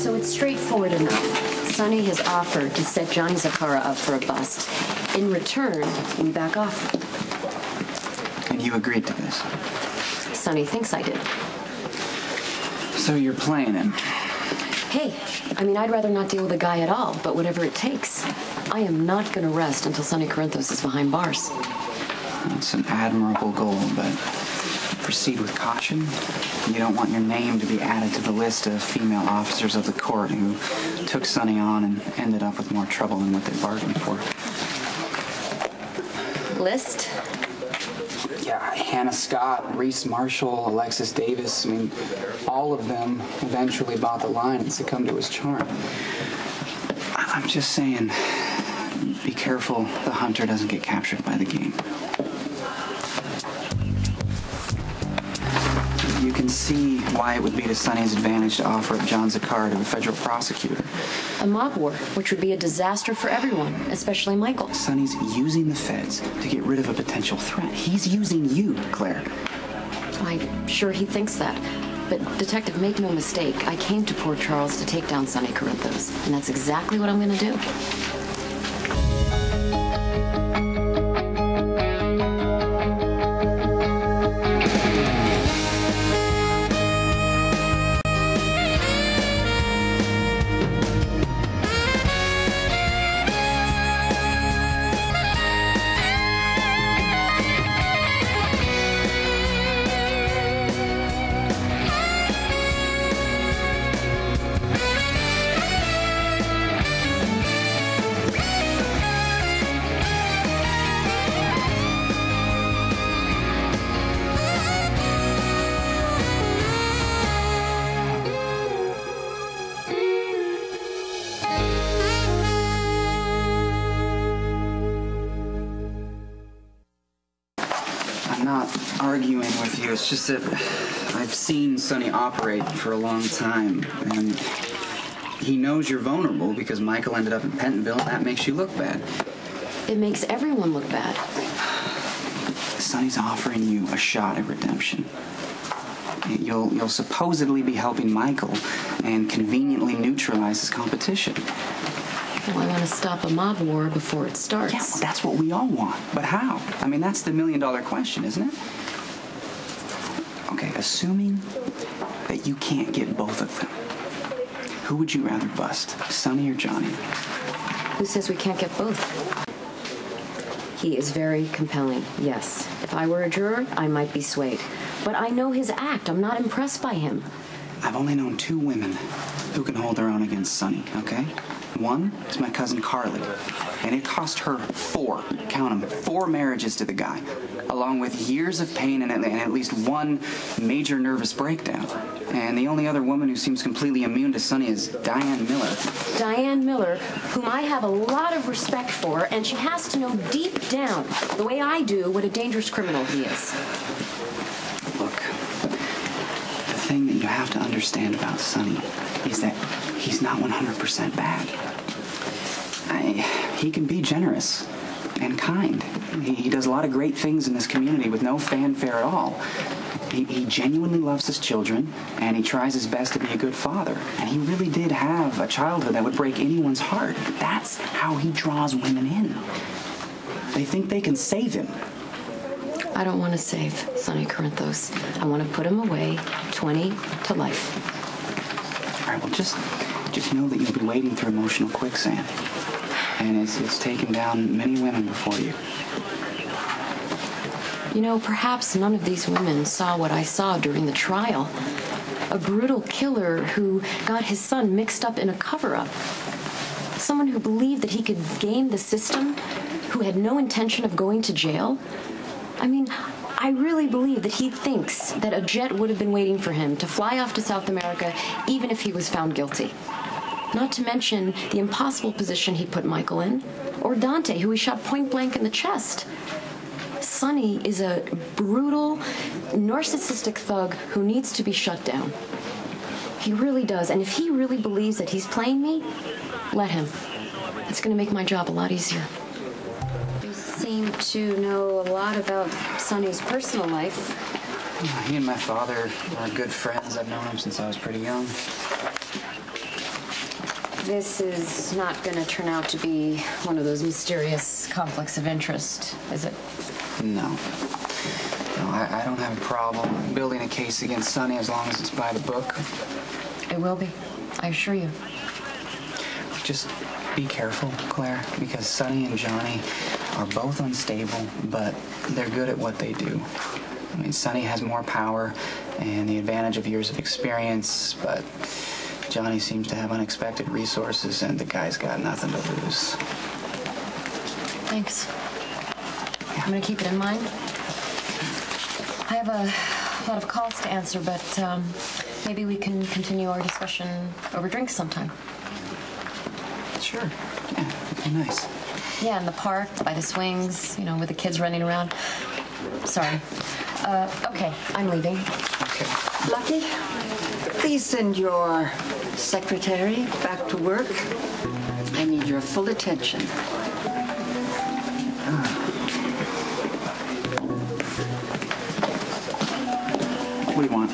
So it's straightforward enough. Sonny has offered to set Johnny Zakara up for a bust. In return, we back off. And you agreed to this? Sonny thinks I did. So you're playing him? Hey, I mean, I'd rather not deal with a guy at all, but whatever it takes. I am not going to rest until Sonny Corinthos is behind bars. It's an admirable goal, but proceed with caution. You don't want your name to be added to the list of female officers of the court who took Sonny on and ended up with more trouble than what they bargained for. List? Yeah, Hannah Scott, Reese Marshall, Alexis Davis. I mean, all of them eventually bought the line and succumbed to his charm. I'm just saying, be careful the hunter doesn't get captured by the game. You can see why it would be to Sonny's advantage to offer up John Zakar to a federal prosecutor. A mob war, which would be a disaster for everyone, especially Michael. Sonny's using the feds to get rid of a potential threat. He's using you, Claire. I'm sure he thinks that. But, Detective, make no mistake, I came to Port Charles to take down Sonny Corinthos, and that's exactly what I'm going to do. Arguing with you. It's just that I've seen Sonny operate for a long time, and he knows you're vulnerable because Michael ended up in Pentonville, and that makes you look bad. It makes everyone look bad. Sonny's offering you a shot at redemption. You'll supposedly be helping Michael and conveniently neutralize his competition. Well, I want to stop a mob war before it starts. Yeah, well, that's what we all want. But how? I mean, that's the million-dollar question, isn't it? Okay, assuming that you can't get both of them, who would you rather bust, Sonny or Johnny? Who says we can't get both? He is very compelling, yes. If I were a juror, I might be swayed. But I know his act. I'm not impressed by him. I've only known 2 women who can hold their own against Sonny, okay? One is my cousin Carly, and it cost her 4, count them, 4 marriages to the guy, along with years of pain and at least 1 major nervous breakdown. And the only other woman who seems completely immune to Sonny is Diane Miller. Diane Miller, whom I have a lot of respect for, and she has to know deep down, the way I do, what a dangerous criminal he is. Look, the thing that you have to understand about Sonny is that he's not 100% bad. He can be generous and kind. He does a lot of great things in this community with no fanfare at all. He genuinely loves his children, and he tries his best to be a good father. And he really did have a childhood that would break anyone's heart. That's how he draws women in. They think they can save him. I don't want to save Sonny Corinthos. I want to put him away, 20 to life. All right, well, just know that you'll be wading through emotional quicksand. And it's taken down many women before you. You know, perhaps none of these women saw what I saw during the trial. A brutal killer who got his son mixed up in a cover-up. Someone who believed that he could game the system, who had no intention of going to jail. I mean, I really believe that he thinks that a jet would have been waiting for him to fly off to South America even if he was found guilty. Not to mention the impossible position he put Michael in, or Dante, who he shot point blank in the chest. Sonny is a brutal, narcissistic thug who needs to be shut down. He really does, and if he really believes that he's playing me, let him. It's going to make my job a lot easier. You seem to know a lot about Sonny's personal life. He and my father are good friends. I've known him since I was pretty young. This is not going to turn out to be one of those mysterious conflicts of interest, is it? No. No, I don't have a problem building a case against Sonny as long as it's by the book. It will be, I assure you. Just be careful, Claire, because Sonny and Johnny are both unstable, but they're good at what they do. I mean, Sonny has more power and the advantage of years of experience, but Johnny seems to have unexpected resources, and the guy's got nothing to lose. Thanks. I'm going to keep it in mind. I have a lot of calls to answer, but maybe we can continue our discussion over drinks sometime. Sure. Yeah, it'd be nice. Yeah, in the park, by the swings, with the kids running around. Sorry. Okay, I'm leaving. Okay. Lucky, please send your secretary back to work. I need your full attention. What do you want?